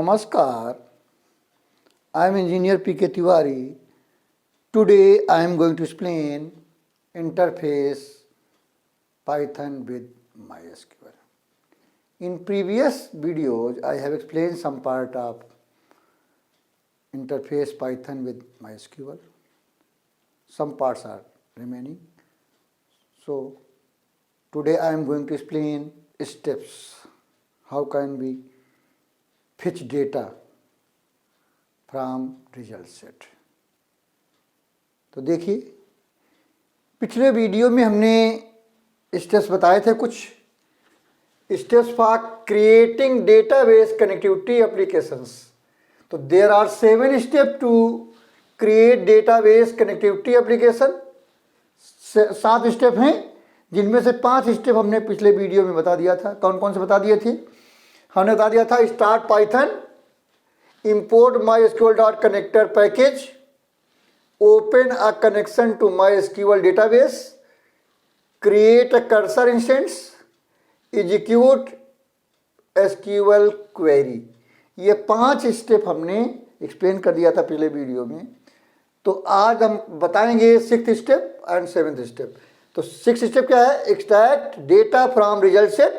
Namaskar, I am Engineer P.K. Tiwari. Today I am going to explain interface Python with MySQL. In previous videos I have explained some part of interface Python with MySQL. Some parts are remaining. So today I am going to explain steps. How can we fetch data from result set. तो देखिए पिछले video में हमने steps बताए थे कुछ steps for creating database connectivity applications. तो there are 7 step to create database connectivity application. 7 step हैं जिनमें से 5 स्टेप हमने पिछले वीडियो में बता दिया था. कौन कौन से बता दिए थे? हमने बता दिया था start Python, import mysql.connector package, open a connection to MySQL database, create a cursor instance, execute SQL query. ये 5 स्टेप हमने एक्सप्लेन कर दिया था पिछले वीडियो में. तो आज हम बताएंगे 6th step and 7th step. तो 6th स्टेप क्या है? Extract data from result set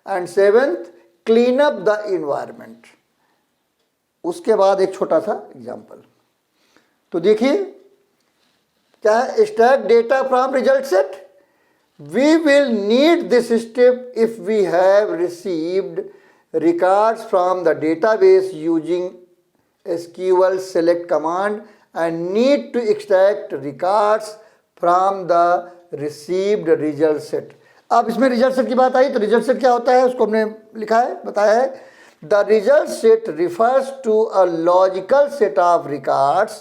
and 7th clean up the environment. उसके बाद एक छोटा सा एग्जाम्पल. तो देखिए क्या है? Extract data from result set. We will need this step if we have received records from the database using SQL select command and need to extract records from the received result set. अब इसमें result set की बात आई तो result set क्या होता है उसको हमने लिखा है, बताया है. The result set refers to a logical set of records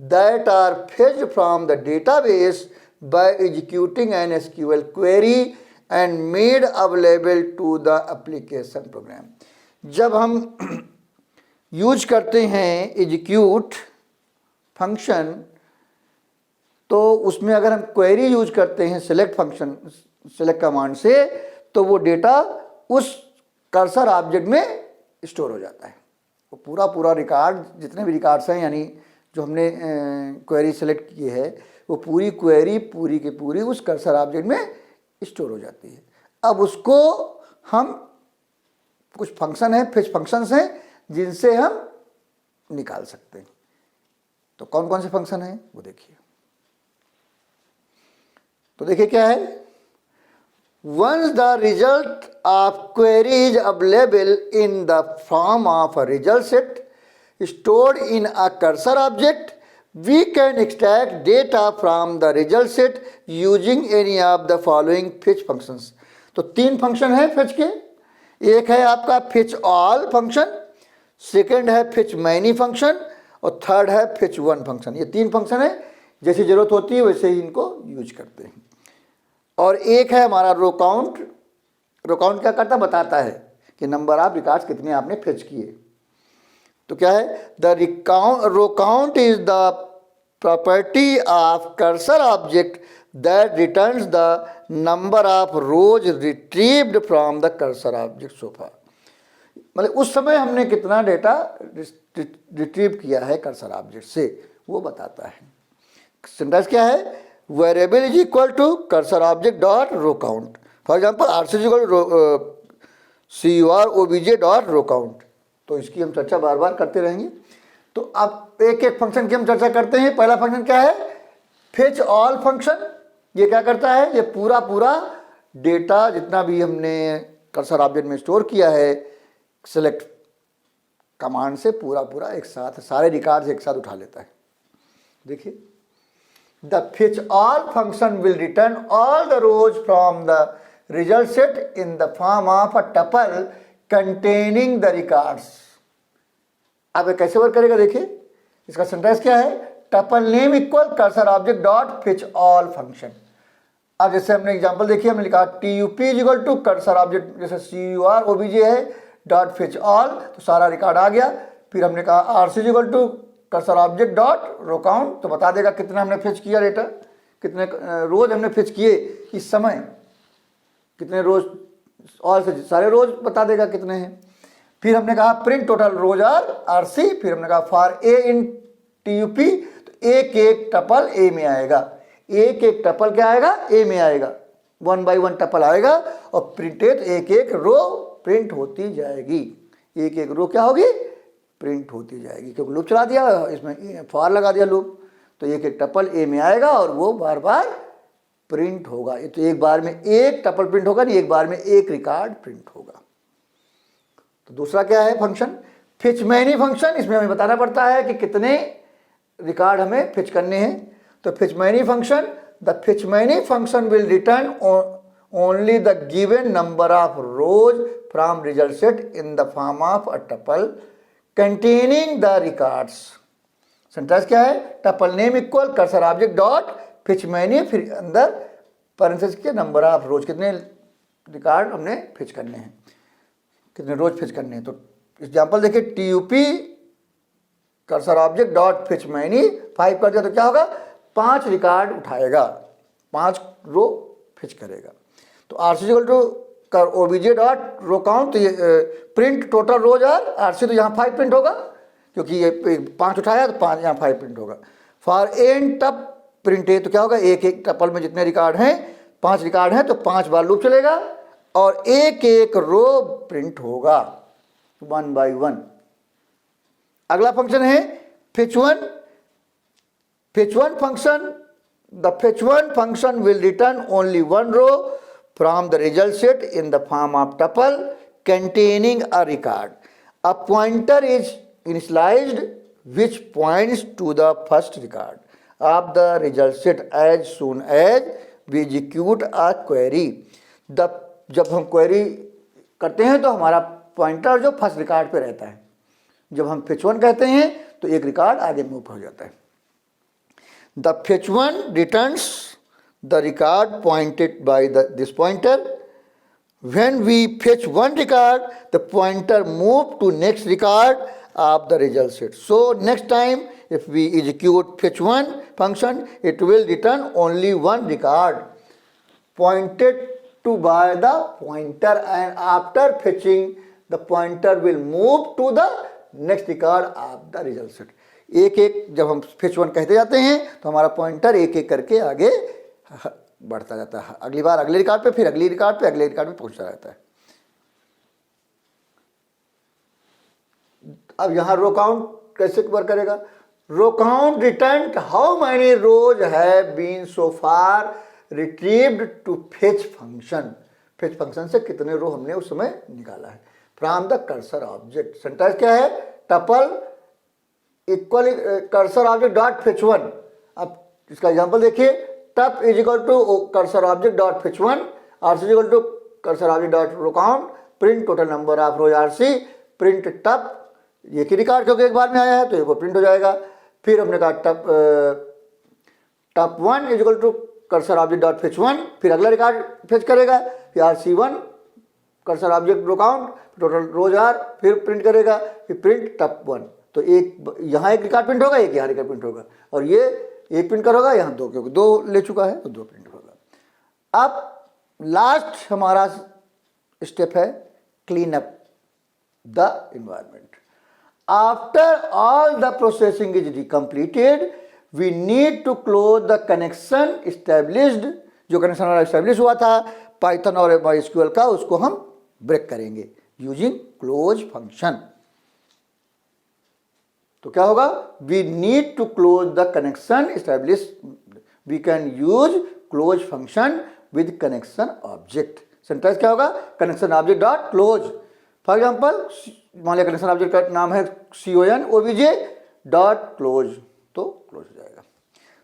that are fetched from the database by executing an SQL query and made available to the application program. जब हम यूज करते हैं एग्जीक्यूट फंक्शन तो उसमें अगर हम query use करते हैं सेलेक्ट फंक्शन सेलेक्ट कमांड से तो वो डेटा उस कर्सर ऑब्जेक्ट में स्टोर हो जाता है. वो पूरा रिकॉर्ड जितने भी रिकॉर्ड्स हैं यानी जो हमने क्वेरी सेलेक्ट की है वो पूरी क्वेरी पूरी की पूरी उस कर्सर ऑब्जेक्ट में स्टोर हो जाती है. अब उसको हम कुछ फंक्शन है फेच फंक्शंस हैं जिनसे हम निकाल सकते हैं. तो कौन कौन से फंक्शन हैं वो देखिए. तो देखिए क्या है? Once the result of query is available in the form of a result set stored in a cursor object, we can extract data from the result set using any of the following fetch functions. तो 3 function है fetch के. एक है आपका fetch all function, second है fetch many function और third है fetch one function. ये 3 फंक्शन है, जैसी जरूरत होती है वैसे ही इनको यूज करते हैं. और एक है हमारा रो काउंट. रो काउंट क्या करता? बताता है कि नंबर ऑफ रिकॉर्ड्स कितने आपने फेच किए. तो क्या है? The row count is the property of cursor object that returns the number of rows retrieved from the cursor object so far. मतलब उस समय हमने कितना डेटा रिट्रीव किया है कर्सर ऑब्जेक्ट से वो बताता है. सिंटैक्स क्या है? Variable is equal to cursor object dot row count. For example RC is equal CUR OBJ dot row count. तो इसकी हम चर्चा बार बार करते रहेंगे. तो अब एक एक फंक्शन की हम चर्चा करते हैं. पहला फंक्शन क्या है? Fetch all function. ये क्या करता है? ये पूरा डेटा जितना भी हमने कर्सर ऑब्जेक्ट में स्टोर किया है सेलेक्ट कमांड से पूरा एक साथ सारे रिकॉर्ड्स एक साथ उठा लेता है. देखिए the fetch all function will return all the rows from the result set in the form of a tuple containing the records. अब ये कैसे वर्क करेगा देखिए. इसका सिंटैक्स क्या है? tuple name equal cursor object dot fetch all function. अब जैसे हमने एग्जांपल देखिए हमने लिखा TUP is equal to cursor object जैसे CUR OBJ है डॉट फेच ऑल तो सारा रिकॉर्ड आ गया. फिर हमने कहा RC is equal to cursor object dot row count तो बता देगा कितना हमने फेच किया डेटा, कितने रोज हमने फेच किए इस समय, कितने रोज, और से सारे रोज बता देगा कितने हैं. फिर हमने कहा print total rows are RC, फिर हमने कहा फॉर ए इन टीयूपी, तो एक एक टपल ए में आएगा, एक एक टपल क्या आएगा, ए में आएगा, 1 बाई 1 टपल आएगा और प्रिंटेड एक एक रो प्रिंट होती जाएगी, एक एक रो क्या होगी, प्रिंट होती जाएगी, क्योंकि लूप चला दिया इसमें, फॉर लगा दिया लूप, तो एक एक टपल ए में आएगा और वो बार बार प्रिंट होगा। ये तो एक बार में एक टपल प्रिंट होगा, नहीं एक बार में एक रिकॉर्ड प्रिंट होगा। तो दूसरा क्या है फंक्शन, फिच मैनी फंक्शन। इसमें हमें बताना पड़ता है कि कितने रिकॉर्ड हमें फिच करने हैं। तो Fitch many function, the Fitch many function will return only the given number of rose from result set in the form of a tuple containing the records. Sentence क्या है, tuple name equal cursor object dot fetch many, फिर अंदर parenthesis के number of रोज, कितने record हमने Fitch करने हैं, कितने रोज फिच करने हैं। तो एग्जाम्पल देखिए, TUP cursor object dot fetch many 5 कर दिया तो क्या होगा, 5 रिकॉर्ड उठाएगा, 5 रो फिच करेगा। तो RC equal to cur OBJ dot row count, तो ये print total rows are RC, तो यहाँ 5 प्रिंट होगा क्योंकि ये 5 उठाया तो 5 यहाँ 5 प्रिंट होगा। फॉर एन टप प्रिंट है, तो क्या होगा, एक एक टपल में जितने रिकॉर्ड हैं, 5 रिकॉर्ड हैं, तो 5 बार लूप चलेगा और एक एक रो प्रिंट होगा 1 बाई 1। अगला फंक्शन है fetch one. Fetch one function, the fetch one function will return only 1 row from the result set in the form of tuple containing a record. A pointer is initialized which points to the first record of the result set as soon as we execute a query। जब हम query करते हैं तो हमारा pointer जो first record पे रहता है, जब हम फिच वन कहते हैं तो एक रिकॉर्ड आगे मूव हो जाता है। The fetch one returns the record pointed by this pointer. When we fetch one record, the pointer move to next record of the result set. So next time if we execute fetch one function, it will return only one record pointed to by the pointer, and after fetching the pointer will move to the next record of the result set। एक एक जब हम fetch one कहते जाते हैं तो हमारा pointer एक एक करके आगे बढ़ता जाता है, अगली बार अगले रिकॉर्ड पे, फिर अगली रिकॉर्ड पे, अगले रिकॉर्ड पे पहुंचता रहता है। अब यहां रो काउंट कैसे वर्क करेगा, row count return how many rows have been so far retrieved to fetch function. Fetch function से कितने रो हमने उस समय निकाला है from the cursor object. Sentence क्या है, tuple equal cursor object dot fetch one. अब इसका एग्जांपल देखिए, tup is equal to cursor object dot fetch one, RC is equal to cursor object dot row count, print total number of rows RC, print टप, ये की record क्योंकि एक बार में आया है तो ये प्रिंट हो जाएगा। फिर हमने कहा tup one is equal to cursor object dot fetch one, फिर अगला रिकॉर्ड फिच करेगा, फिर RC one cursor object row count total rows are, फिर प्रिंट करेगा, फिर प्रिंट टप वन। तो एक यहाँ एक रिकॉर्ड प्रिंट होगा, एक यहाँ रिकॉर्ड प्रिंट होगा, और ये एक प्रिंट करोगा, यहाँ 2 क्योंकि 2 ले चुका है तो 2 प्रिंट होगा। अब लास्ट हमारा स्टेप है clean up the environment. After all the processing is completed, we need to close the connection established. जो कनेक्शन हमारा एस्टेब्लिश हुआ था पाइथन और माइस्क्यूएल का, उसको हम ब्रेक करेंगे यूजिंग क्लोज फंक्शन। तो क्या होगा, we need to close the connection establish, we can use close function with connection object. Sentence क्या होगा, connection object dot close. For example मान लिया कनेक्शन ऑब्जेक्ट का नाम है CON डॉट क्लोज, तो क्लोज हो जाएगा।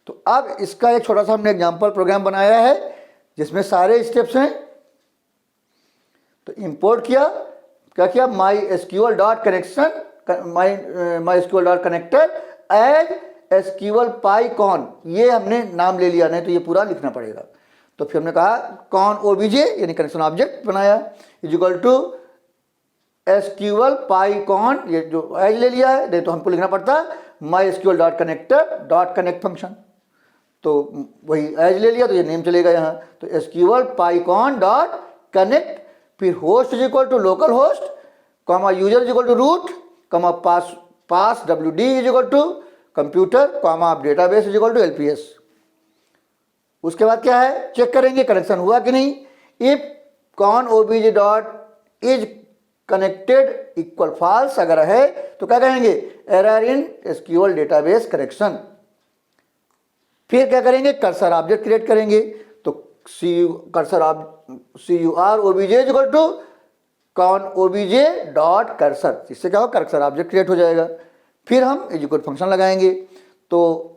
तो अब इसका एक छोटा सा हमने एग्जांपल प्रोग्राम बनाया है जिसमें सारे स्टेप्स हैं। तो इंपोर्ट किया, क्या किया, MySQL dot connection, MySQL dot connector as SQL PyCon, ये हमने नाम ले लिया, नहीं तो ये पूरा लिखना पड़ेगा। तो फिर हमने कहा कॉन OBJ यानी कनेक्शन ऑब्जेक्ट बनाया is equal to SQL PyCon, ये जो एज ले लिया है, नहीं तो हमको लिखना पड़ता MySQL dot connector dot connect function, तो वही एज ले लिया तो ये नेम चलेगा यहाँ। तो SQL PyCon डॉट कनेक्ट, फिर host is equal to local host comma user is equal to root, comma pass WD is equal to computer, comma database is equal to LPS। उसके बाद क्या है, चेक करेंगे connection हुआ कि नहीं। If con obj dot is connected equal false अगर है तो क्या कहेंगे, error in SQL database connection. फिर क्या करेंगे, कर्सर ऑब्जेक्ट क्रिएट करेंगे, तो CUR OBJ is equal to con OBJ dot cursor, इससे क्या होगा, कर्सर ऑब्जेक्ट क्रिएट हो जाएगा। फिर हम एग्जीक्यूट फंक्शन लगाएंगे, तो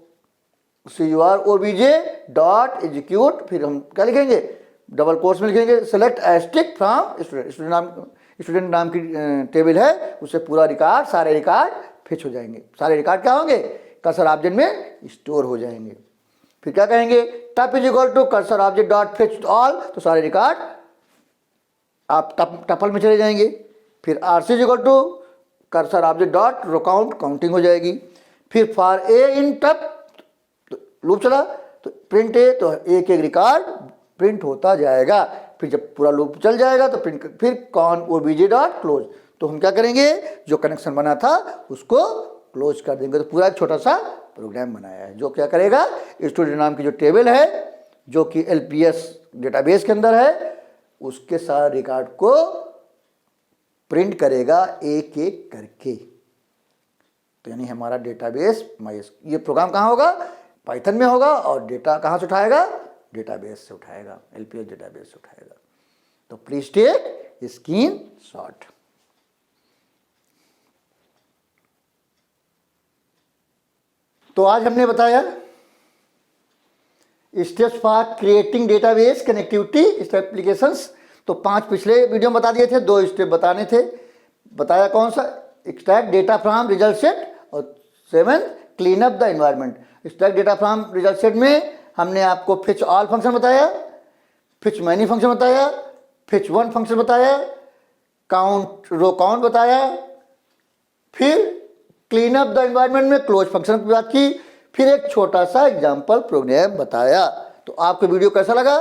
CUR OBJ डॉट एग्जीक्यूट, फिर हम क्या लिखेंगे, डबल कोर्स में लिखेंगे सेलेक्ट एस्टिक फ्रॉम स्टूडेंट नाम की टेबल है, उससे पूरा रिकॉर्ड, सारे रिकॉर्ड फिच हो जाएंगे। सारे रिकॉर्ड क्या होंगे, कर्सर ऑब्जेक्ट में स्टोर हो जाएंगे। फिर क्या कहेंगे, tup is equal to cursor object dot fetch all, तो सारे रिकॉर्ड आप टपल में चले जाएंगे। फिर RC is equal to cursor object dot row counting हो जाएगी। फिर फॉर ए इन टप, तो लूप चला, तो प्रिंट ए, तो एक एक रिकॉर्ड प्रिंट होता जाएगा। फिर जब पूरा लूप चल जाएगा तो प्रिंट, फिर कॉन OBJ डॉट क्लोज, तो हम क्या करेंगे, जो कनेक्शन बना था उसको क्लोज कर देंगे। तो पूरा एक छोटा सा प्रोग्राम बनाया है जो क्या करेगा, स्टूडेंट नाम की जो टेबल है जो कि LPS डेटाबेस के अंदर है, उसके सारे रिकॉर्ड को प्रिंट करेगा एक एक करके। तो यानी हमारा डेटाबेस ये प्रोग्राम कहाँ होगा, पाइथन में होगा, और डेटा कहाँ से उठाएगा, डेटाबेस से उठाएगा, LPS डेटाबेस से उठाएगा। तो प्लीज टेक स्क्रीनशॉट। तो आज हमने बताया steps for creating database connectivity step applications. तो 5 पिछले वीडियो में बता दिए थे, 2 स्टेप बताने थे। बताया कौन सा, extract data from result set, और 7 clean up the environment. Extract data from result set में हमने आपको फिच ऑल फंक्शन बताया, फिच मैनी फंक्शन बताया, फिच वन फंक्शन बताया, काउंट रो काउंट बताया, फिर क्लीन अप द एनवायरनमेंट में क्लोज फंक्शन की बात की, फिर एक छोटा सा एग्जांपल प्रोग्राम बताया। तो आपको वीडियो कैसा लगा,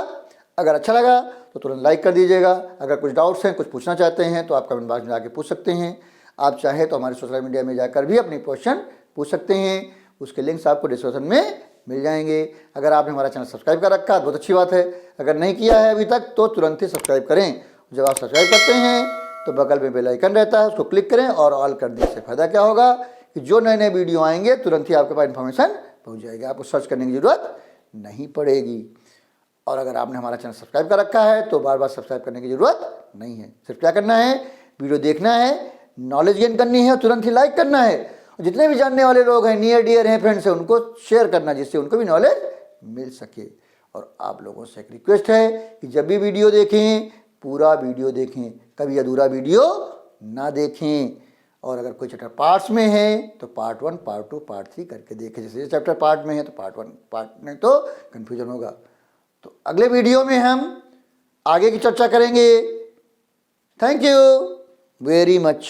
अगर अच्छा लगा तो तुरंत लाइक कर दीजिएगा। अगर कुछ डाउट्स हैं, कुछ पूछना चाहते हैं तो आप कमेंट बॉक्स में जाके पूछ सकते हैं। आप चाहे तो हमारे सोशल मीडिया में जाकर भी अपनी क्वेश्चन पूछ सकते हैं, उसके लिंक्स आपको डिस्क्रिप्शन में मिल जाएंगे। अगर आपने हमारा चैनल सब्सक्राइब कर रखा है बहुत अच्छी बात है, अगर नहीं किया है अभी तक तो तुरंत ही सब्सक्राइब करें। जब आप सब्सक्राइब करते हैं तो बगल में बेल आइकन रहता है, उसको क्लिक करें और ऑल कर दें। इससे फ़ायदा क्या होगा कि जो नए नए वीडियो आएंगे तुरंत ही आपके पास इन्फॉर्मेशन पहुंच जाएगी, आपको सर्च करने की ज़रूरत नहीं पड़ेगी। और अगर आपने हमारा चैनल सब्सक्राइब कर रखा है तो बार बार सब्सक्राइब करने की ज़रूरत नहीं है। सिर्फ क्या करना है, वीडियो देखना है, नॉलेज गेन करनी है, तुरंत ही लाइक करना है। जितने भी जानने वाले लोग हैं, नियर डियर हैं, फ्रेंड्स हैं, उनको शेयर करना जिससे उनको भी नॉलेज मिल सके। और आप लोगों से एक रिक्वेस्ट है कि जब भी वीडियो देखें पूरा वीडियो देखें, कभी अधूरा वीडियो ना देखें। और अगर कोई चैप्टर पार्ट्स में है तो पार्ट 1, पार्ट 2, पार्ट 3 करके देखें। जैसे ये चैप्टर पार्ट में है तो पार्ट 1 पार्ट, नहीं तो कन्फ्यूजन होगा। तो अगले वीडियो में हम आगे की चर्चा करेंगे। Thank you very much.